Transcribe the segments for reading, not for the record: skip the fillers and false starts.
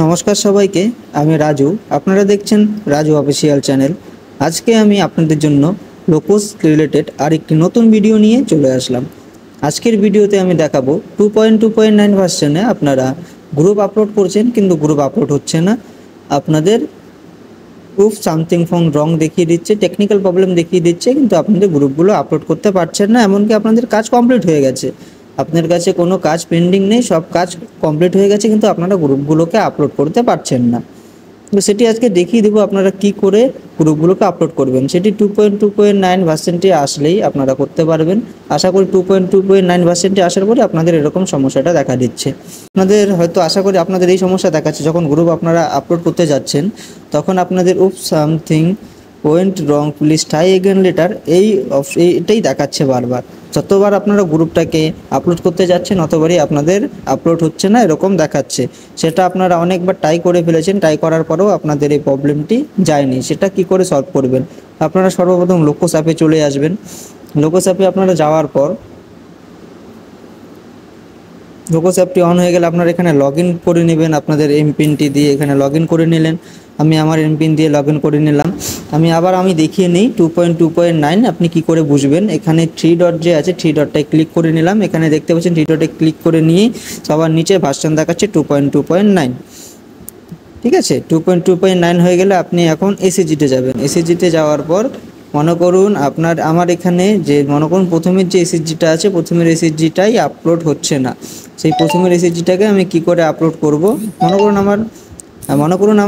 নমস্কার সবাইকে, আমি রাজু। আপনারা দেখছেন রাজু অফিসিয়াল চ্যানেল। আজকে আমি আপনাদের জন্য লোকোস রিলেটেড আরেকটি নতুন ভিডিও নিয়ে চলে আসলাম। আজকের ভিডিওতে আমি দেখাবো 2.2.9 ভার্সনে আপনারা গ্রুপ আপলোড করছেন কিন্তু গ্রুপ আপলোড হচ্ছে না। আপনাদের প্রুফ সামথিং ফ্রম রং দেখিয়ে দিচ্ছে, টেকনিক্যাল প্রবলেম দেখিয়ে দিচ্ছে, কিন্তু আপনাদের গ্রুপগুলো আপলোড করতে পারছেন না। এমনকি আপনাদের কাজ কমপ্লিট হয়ে গেছে, আপনার কাছে কোনো কাজ পেন্ডিং নেই, সব কাজ কমপ্লিট হয়ে গেছে, কিন্তু আপনারা গ্রুপগুলোকে আপলোড করতে পারছেন না। তো সেটি আজকে দেখিয়ে দেবো আপনারা কি করে গ্রুপগুলোকে আপলোড করবেন। সেটি 2.2.9 ভার্সনটি আসলেই আপনারা করতে পারবেন। আশা করি 2.2.9 ভার্সনটি আসার পরে আপনাদের এরকম সমস্যাটা দেখা দিচ্ছে। আপনাদের হয়তো আশা করি আপনাদের এই সমস্যা দেখাচ্ছে, যখন গ্রুপ আপনারা আপলোড করতে যাচ্ছেন তখন আপনাদের something went wrong please try again letter এটাই দেখাচ্ছে বারবার। যতবার আপনারা গ্রুপটাকে আপলোড করতে যাচ্ছেন ততবারই আপনাদের আপলোড হচ্ছে না এরকম দেখাচ্ছে। সেটা আপনারা অনেকবার ট্রাই করে ফেলেছেন, ট্রাই করার পরেও আপনাদের এই প্রবলেমটি যায়নি। সেটা কি করে সলভ করবেন? আপনারা সর্বপ্রথম লোকোস অ্যাপে চলে আসবেন। লোকোস অ্যাপে আপনারা যাওয়ার পর লোকোস অ্যাপটি অন হয়ে গেলে আপনারা এখানে লগ ইন করে নেবেন আপনাদের এমপিনটি দিয়ে। এখানে লগ ইন করে নিলেন, আমি আমার এমপিন দিয়ে লগ ইন করে নিলাম। আমি দেখিয়ে নিই 2.2.9 আপনি কি করে বুঝবেন। এখানে 3 ডট যে আছে 3 ডটটায় ক্লিক করে নিলাম। এখানে দেখতে পাচ্ছেন 3 ডটে ক্লিক করে নিয়ে সবার নিচে ভার্সন দেখাচ্ছে 2.2.9। ঠিক আছে, 2.2.9 হয়ে গেলে আপনি এখন এসএসজিতে যাবেন। এসএসজিতে যাওয়ার পর মনে করুন আমার এখানে মনে করুন প্রথমের যে এসএসজিটা আছে, প্রথমের এসএসজিটাই আপলোড হচ্ছে না। সেই প্রথমের এসএসজিটাকে আমি কি করে আপলোড করব? মনে করুন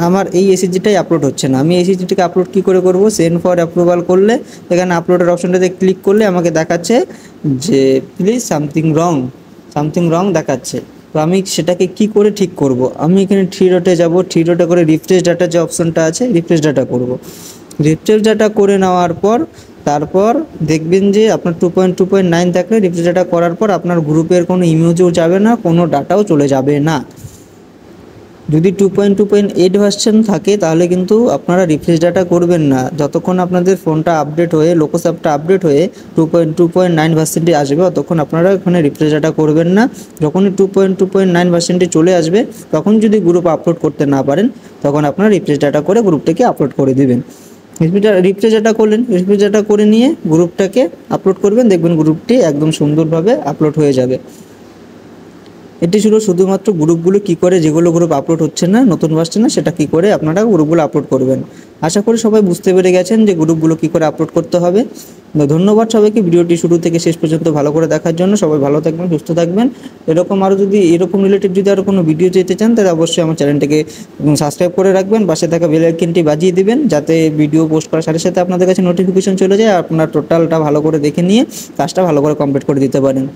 আমার এই এসএসজিটাই আপলোড হচ্ছে না। আমি এসএসজিটাকে আপলোড কি করে করব? সেন্ড ফর অ্যাপ্রুভাল করলে এখানে আপলোডের অপশনটাতে ক্লিক করলে আমাকে দেখাচ্ছে যে প্লিজ সামথিং রং দেখাচ্ছে। তো আমি সেটাকে কি করে ঠিক করব? আমি এখানে 3 ডটে যাব, 3 ডটে করে রিফ্রেশ ডাটা যে অপশনটা আছে রিফ্রেশ ডাটা করব। রিফ্রেশ ডাটা করে নেওয়ার পর তারপর দেখবেন যে আপনার 2.2.9 থাকলে রিফ্রেশ ডাটা করার পর আপনার গ্রুপের কোনো ইমেজও যাবে না, কোনো ডাটাও চলে যাবে না। যদি 2.2.8 ভার্সন থাকে তাহলে কিন্তু আপনারা রিফ্রেশ ডাটা করবেন না। যতক্ষণ আপনাদের ফোনটা আপডেট হয়ে লোকোস অ্যাপটা আপডেট হয়ে 2.2.9 ভার্সনটি আসবে ততক্ষণ আপনারা এখানে রিফ্রেশ ডাটা করবেন না। যখনই 2.2.9 ভার্সনটি চলে আসবে তখন যদি গ্রুপ আপলোড করতে না পারেন তখন আপনারা রিফ্রেশ ডাটা করে গ্রুপটাকে আপলোড করে দিবেন। রিফ্রেশ ডাটা করলেন, রিফ্রেশ ডাটা করে নিয়ে গ্রুপটাকে আপলোড করবেন, দেখবেন গ্রুপটি একদম সুন্দরভাবে আপলোড হয়ে যাবে। এটি ছিল শুধুমাত্র গ্রুপগুলো কি করে, যেগুলো গ্রুপ আপলোড হচ্ছে না নতুন ভার্সনে, সেটা কি করে আপনারা গ্রুপগুলো আপলোড করবেন। আশা করি সবাই বুঝতে পেরে গেছেন যে গ্রুপগুলো কি করে আপলোড করতে হবে। ধন্যবাদ সবাইকে ভিডিওটি শুরু থেকে শেষ পর্যন্ত ভালো করে দেখার জন্য। সবাই ভালো থাকবেন, সুস্থ থাকবেন। এরকম রিলেটেড যদি আরও কোনো ভিডিও যেতে চান তাহলে অবশ্যই আমার চ্যানেলটাকে সাবস্ক্রাইব করে রাখবেন, পাশে থাকা বেল আইকনটি বাজিয়ে দিবেন যাতে ভিডিও পোস্ট করার সাথে সাথে আপনাদের কাছে নোটিফিকেশন চলে যায়, আপনারা টোটালটা ভালো করে দেখে নিয়ে কাজটা ভালো করে কমপ্লিট করে দিতে পারেন।